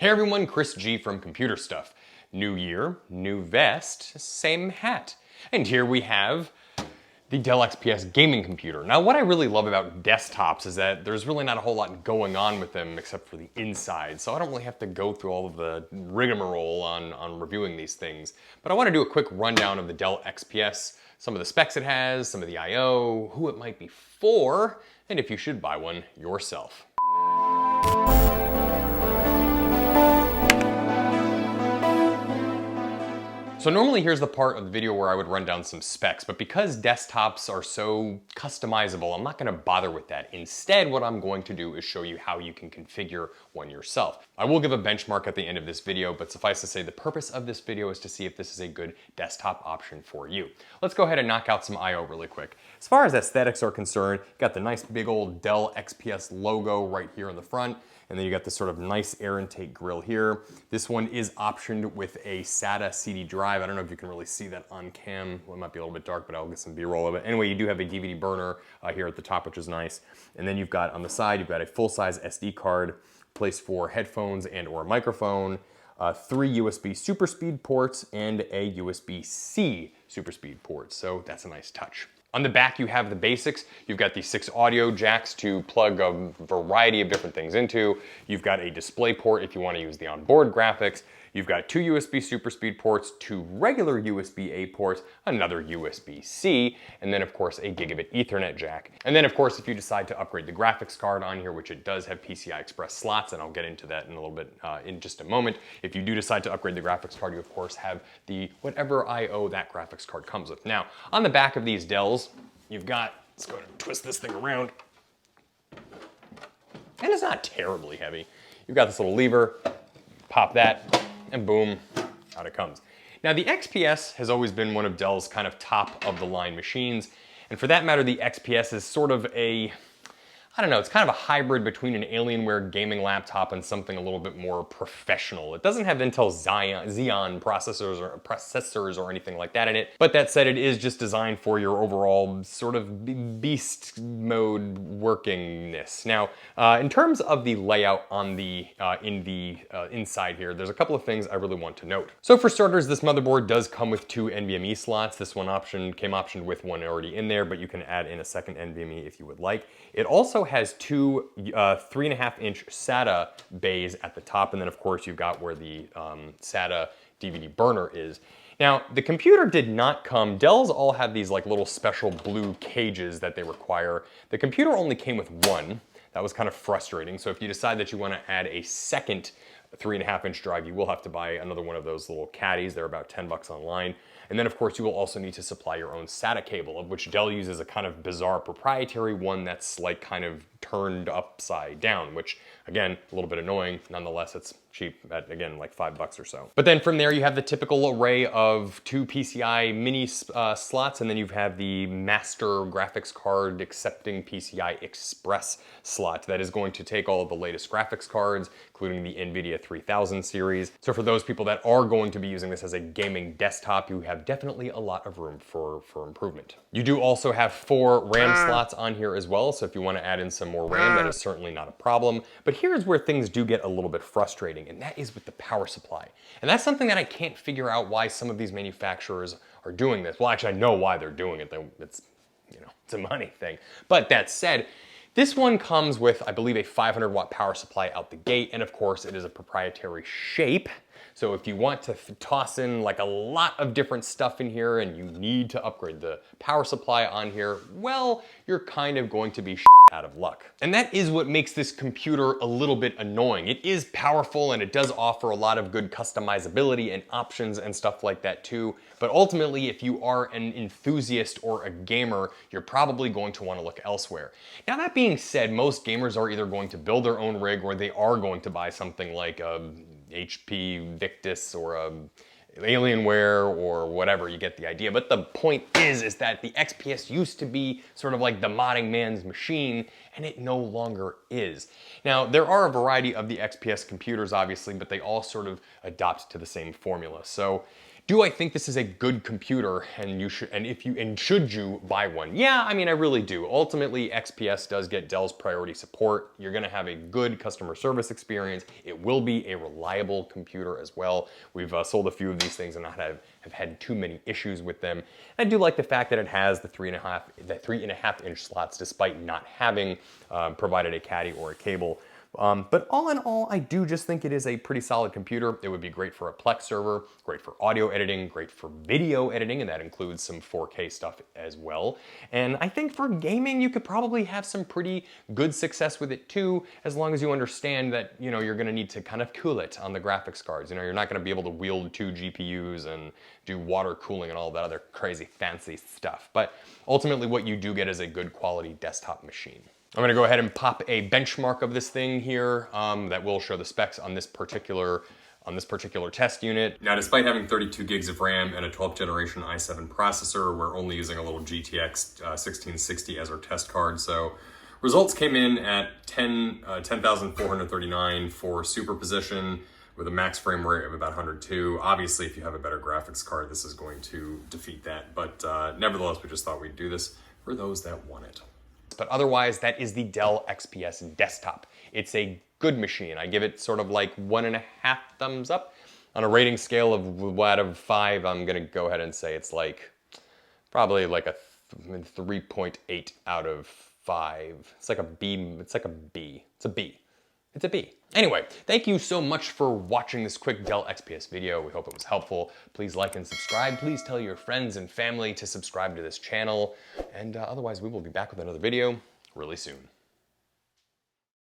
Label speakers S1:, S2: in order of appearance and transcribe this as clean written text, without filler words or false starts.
S1: Hey everyone, Chris G from Computer Stuff. New year, new vest, same hat. And here we have the Dell XPS gaming computer. Now what I really love about desktops is that there's really not a whole lot going on with them except for the inside. So I don't really have to go through all of the rigmarole on reviewing these things. But I want to do a quick rundown of the Dell XPS, some of the specs it has, some of the I/O, who it might be for, and if you should buy one yourself. So normally here's the part of the video where I would run down some specs, but because desktops are so customizable, I'm not gonna bother with that. Instead, what I'm going to do is show you how you can configure one yourself. I will give a benchmark at the end of this video, but suffice to say the purpose of this video is to see if this is a good desktop option for you. Let's go ahead and knock out some I/O really quick. As far as aesthetics are concerned, you got the nice big old Dell XPS logo right here in the front. And then you got this sort of nice air intake grill here. This one is optioned with a SATA CD drive. I don't know if you can really see that on cam. Well, it might be a little bit dark, but I'll get some B-roll of it. Anyway, you do have a DVD burner here at the top, which is nice. And then you've got on the side, you've got a full-size SD card, place for headphones and or microphone, 3 USB super speed ports, and a USB-C super speed port. So that's a nice touch. On the back, you have the basics. You've got the 6 audio jacks to plug a variety of different things into. You've got a display port if you want to use the onboard graphics. You've got 2 USB super speed ports, 2 regular USB-A ports, another USB-C, and then of course a gigabit Ethernet jack. And then of course, if you decide to upgrade the graphics card on here, which it does have PCI Express slots, and I'll get into that in a little bit in just a moment. If you do decide to upgrade the graphics card, you of course have the whatever I/O that graphics card comes with. Now, on the back of these Dells, you've got, let's go ahead and twist this thing around. And it's not terribly heavy. You've got this little lever, pop that, and boom, out it comes. Now the XPS has always been one of Dell's kind of top of the line machines. And for that matter, the XPS is sort of a, I don't know, it's kind of a hybrid between an Alienware gaming laptop and something a little bit more professional. It doesn't have Intel Xeon processors or anything like that in it. But that said, it is just designed for your overall sort of beast mode workingness. Now, in terms of the layout on the inside here, there's a couple of things I really want to note. So for starters, this motherboard does come with 2 NVMe slots. This one came optioned with one already in there, but you can add in a second NVMe if you would like. It also has 2 3.5-inch SATA bays at the top, and then of course you've got where the SATA DVD burner is. Now, the computer did not come, Dells all have these like little special blue cages that they require. The computer only came with 1. That was kind of frustrating. So if you decide that you want to add a second 3.5-inch drive, you will have to buy another one of those little caddies. They're about 10 bucks online. And then of course you will also need to supply your own SATA cable, of which Dell uses a kind of bizarre proprietary one that's like kind of turned upside down, which again, a little bit annoying. Nonetheless, it's cheap at, again, like 5 bucks or so. But then from there, you have the typical array of 2 PCI mini slots, and then you have the master graphics card accepting PCI Express slot that is going to take all of the latest graphics cards, including the NVIDIA 3000 series. So for those people that are going to be using this as a gaming desktop, you have definitely a lot of room for improvement. You do also have 4 RAM slots on here as well, so if you want to add in some more RAM, that is certainly not a problem. But here's where things do get a little bit frustrating, and that is with the power supply. And that's something that I can't figure out why some of these manufacturers are doing this. Well, actually, I know why they're doing it. It's, you know, it's a money thing. But that said, this one comes with, I believe, a 500 watt power supply out the gate, and of course it is a proprietary shape. So if you want to toss in like a lot of different stuff in here and you need to upgrade the power supply on here, well, you're kind of going to be out of luck. And that is what makes this computer a little bit annoying. It is powerful and it does offer a lot of good customizability and options and stuff like that too. But ultimately, if you are an enthusiast or a gamer, you're probably going to want to look elsewhere. Now that being said, most gamers are either going to build their own rig or they are going to buy something like a HP Victus or a Alienware or whatever, you get the idea. But the point is that the XPS used to be sort of like the modding man's machine, and it no longer is. Now, there are a variety of the XPS computers, obviously, but they all sort of adopt to the same formula. So Do I think this is a good computer and should you buy one? Yeah, I mean, I really do. Ultimately, XPS does get Dell's priority support. You're gonna have a good customer service experience. It will be a reliable computer as well. We've sold a few of these things and not have had too many issues with them. I do like the fact that it has the 3.5 inch slots despite not having provided a caddy or a cable. But all in all, I do just think it is a pretty solid computer. It would be great for a Plex server, great for audio editing, great for video editing, and that includes some 4K stuff as well. And I think for gaming, you could probably have some pretty good success with it too, as long as you understand that, you know, you're gonna need to kind of cool it on the graphics cards. You know, you're not gonna be able to wield 2 GPUs and do water cooling and all that other crazy fancy stuff. But ultimately what you do get is a good quality desktop machine. I'm gonna go ahead and pop a benchmark of this thing here that will show the specs on this particular test unit. Now, despite having 32 gigs of RAM and a 12th generation i7 processor, we're only using a little GTX 1660 as our test card. So results came in at 10,439 for superposition with a max frame rate of about 102. Obviously, if you have a better graphics card, this is going to defeat that. But nevertheless, we just thought we'd do this for those that want it. But otherwise, that is the Dell XPS desktop. It's a good machine. I give it sort of like 1.5 thumbs up. On a rating scale of out of 5, I'm gonna go ahead and say it's like, probably like a 3.8 out of 5. It's like a B, it's like a B. It's a B. It's a B. Anyway, thank you so much for watching this quick Dell XPS video. We hope it was helpful. Please like and subscribe. Please tell your friends and family to subscribe to this channel. And otherwise, we will be back with another video really soon.